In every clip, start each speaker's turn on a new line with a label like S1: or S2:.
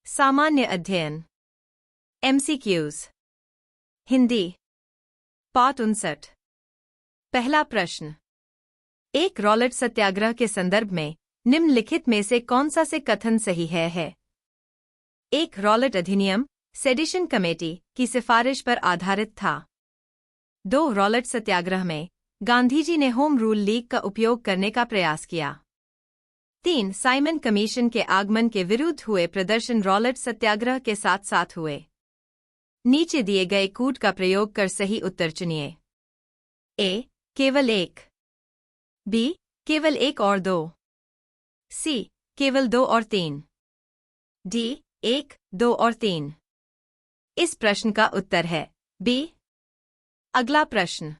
S1: सामान्य अध्ययन MCQs हिंदी पाठ 59। पहला प्रश्न, एक रॉलेट सत्याग्रह के संदर्भ में निम्नलिखित में से कौन सा से कथन सही है? एक रॉलेट अधिनियम सेडिशन कमेटी की सिफारिश पर आधारित था। 2 रॉलेट सत्याग्रह में गांधीजी ने होम रूल लीग का उपयोग करने का प्रयास किया। 3 साइमन कमीशन के आगमन के विरुद्ध हुए प्रदर्शन रॉलेट सत्याग्रह के साथ साथ हुए। नीचे दिए गए कूट का प्रयोग कर सही उत्तर चुनिए। ए. केवल एक, बी. केवल 1 और 2, सी. केवल 2 और 3, डी. 1, 2 और 3। इस प्रश्न का उत्तर है बी। अगला प्रश्न,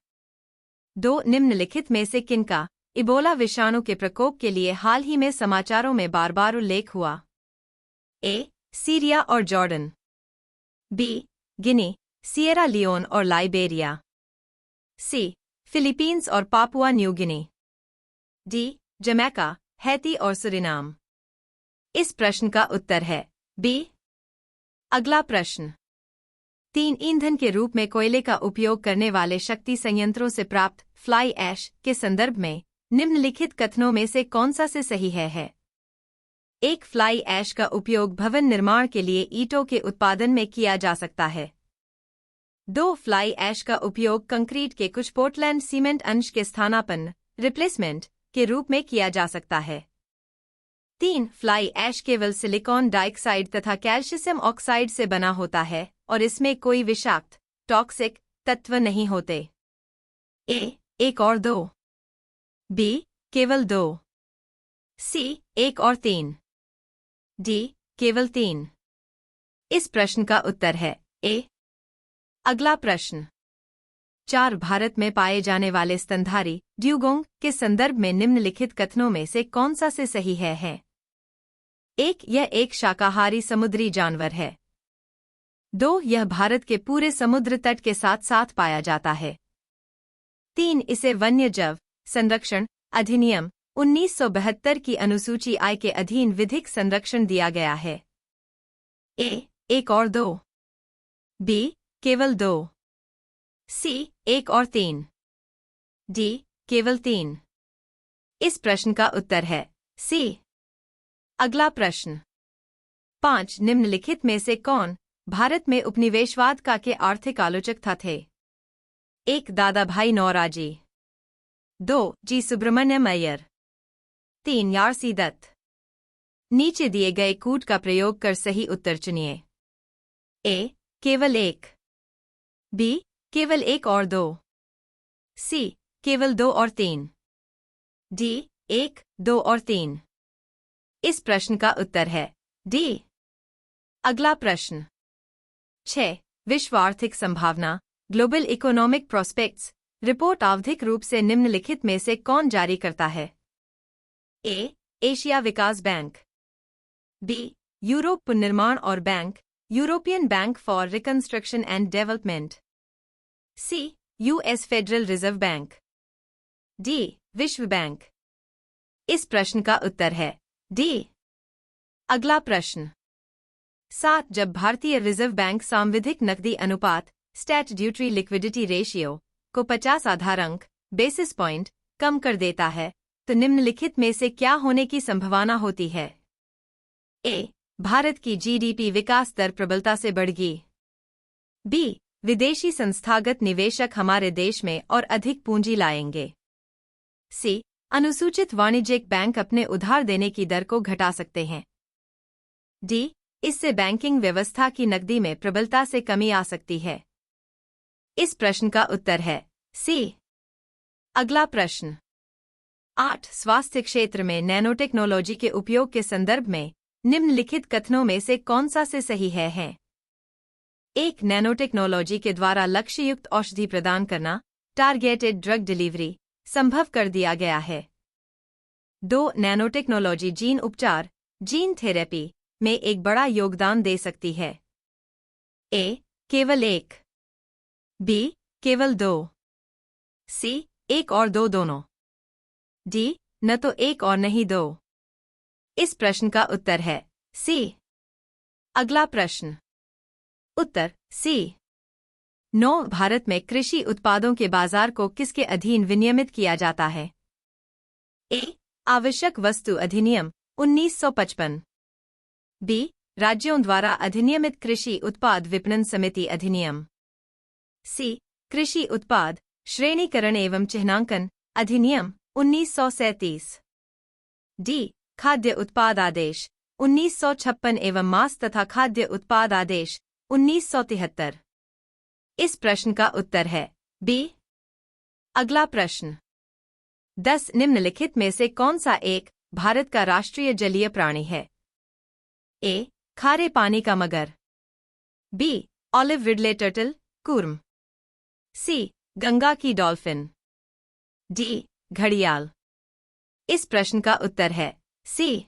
S1: 2 निम्नलिखित में से किनका इबोला विषाणु के प्रकोप के लिए हाल ही में समाचारों में बार बार उल्लेख हुआ? ए. सीरिया और जॉर्डन, बी. गिनी, सिएरा लियोन और लाइबेरिया, सी. फिलीपींस और Papua New Guinea, D. Jamaica, Haiti और सुरिनाम। इस प्रश्न का उत्तर है बी। अगला प्रश्न, 3 ईंधन के रूप में कोयले का उपयोग करने वाले शक्ति संयंत्रों से प्राप्त फ्लाई ऐश के संदर्भ में निम्नलिखित कथनों में से कौन सा से सही है? एक फ्लाई ऐश का उपयोग भवन निर्माण के लिए ईंटों के उत्पादन में किया जा सकता है। 2 फ्लाई ऐश का उपयोग कंक्रीट के कुछ पोर्टलैंड सीमेंट अंश के स्थानापन्न रिप्लेसमेंट के रूप में किया जा सकता है। 3 फ्लाई ऐश केवल सिलिकॉन डाइऑक्साइड तथा कैल्शियम ऑक्साइड से बना होता है और इसमें कोई विषाक्त टॉक्सिक तत्व नहीं होते। ए. 1 और 2, बी. केवल 2, सी. 1 और 3, डी. केवल 3। इस प्रश्न का उत्तर है ए। अगला प्रश्न, 4 भारत में पाए जाने वाले स्तनधारी ड्यूगोंग के संदर्भ में निम्नलिखित कथनों में से कौन सा से सही है? 1. यह एक शाकाहारी समुद्री जानवर है। 2. यह भारत के पूरे समुद्र तट के साथ साथ पाया जाता है। 3. इसे वन्यजीव संरक्षण अधिनियम 1972 की अनुसूची I के अधीन विधिक संरक्षण दिया गया है। ए. 1 और 2, बी. केवल 2, सी. 1 और 3, डी. केवल 3। इस प्रश्न का उत्तर है सी। अगला प्रश्न, 5 निम्नलिखित में से कौन भारत में उपनिवेशवाद का के आर्थिक आलोचक थे? 1. दादा भाई नौरोजी, 2. जी. सुब्रमण्यम अय्यर, 3. यारसी दत्त। नीचे दिए गए कूट का प्रयोग कर सही उत्तर चुनिए। ए. केवल 1, बी. केवल 1 और 2, सी. केवल 2 और 3, डी. 1, 2 और 3। इस प्रश्न का उत्तर है डी। अगला प्रश्न, 6 विश्व आर्थिक संभावना ग्लोबल इकोनॉमिक प्रोस्पेक्ट्स रिपोर्ट आवधिक रूप से निम्नलिखित में से कौन जारी करता है? ए. एशिया विकास बैंक, बी. यूरोप पुनर्निर्माण और bank European bank for reconstruction and development, C. US federal reserve bank, D. विश्व बैंक। इस प्रश्न का उत्तर है डी। अगला प्रश्न, 7 जब भारतीय रिजर्व बैंक सांविधिक नकदी अनुपात स्टैट्यूटरी लिक्विडिटी रेशियो को 50 आधार अंक बेसिस पॉइंट कम कर देता है तो निम्नलिखित में से क्या होने की संभावना होती है? ए. भारत की जीडीपी विकास दर प्रबलता से बढ़ेगी, बी. विदेशी संस्थागत निवेशक हमारे देश में और अधिक पूंजी लाएंगे, सी. अनुसूचित वाणिज्यिक बैंक अपने उधार देने की दर को घटा सकते हैं, डी. इससे बैंकिंग व्यवस्था की नकदी में प्रबलता से कमी आ सकती है। इस प्रश्न का उत्तर है सी। अगला प्रश्न, 8 स्वास्थ्य क्षेत्र में नैनोटेक्नोलॉजी के उपयोग के संदर्भ में निम्नलिखित कथनों में से कौन सा से सही है? 1. नैनोटेक्नोलॉजी के द्वारा लक्ष्ययुक्त औषधि प्रदान करना टारगेटेड ड्रग डिलीवरी संभव कर दिया गया है। 2. नैनोटेक्नोलॉजी जीन उपचार जीन थेरेपी में एक बड़ा योगदान दे सकती है। ए. केवल 1, बी. केवल 2, सी. 1 और 2 दोनों, डी. न तो 1 और नहीं 2। इस प्रश्न का उत्तर है सी। अगला प्रश्न। उत्तर सी। 9 भारत में कृषि उत्पादों के बाजार को किसके अधीन विनियमित किया जाता है? ए। आवश्यक वस्तु अधिनियम 1955। बी। राज्यों द्वारा अधिनियमित कृषि उत्पाद विपणन समिति अधिनियम। सी। कृषि उत्पाद श्रेणीकरण एवं चिह्नांकन अधिनियम 1937। डी। खाद्य उत्पाद आदेश 1956 एवं मांस तथा खाद्य उत्पाद आदेश 1973। इस प्रश्न का उत्तर है बी। अगला प्रश्न। 10 निम्नलिखित में से कौन सा एक भारत का राष्ट्रीय जलीय प्राणी है? ए। खारे पानी का मगर। बी। ऑलिव रिडले टर्टल कूर्म। सी। गंगा की डॉल्फिन। डी। घड़ियाल। इस प्रश्न का उत्तर है सी।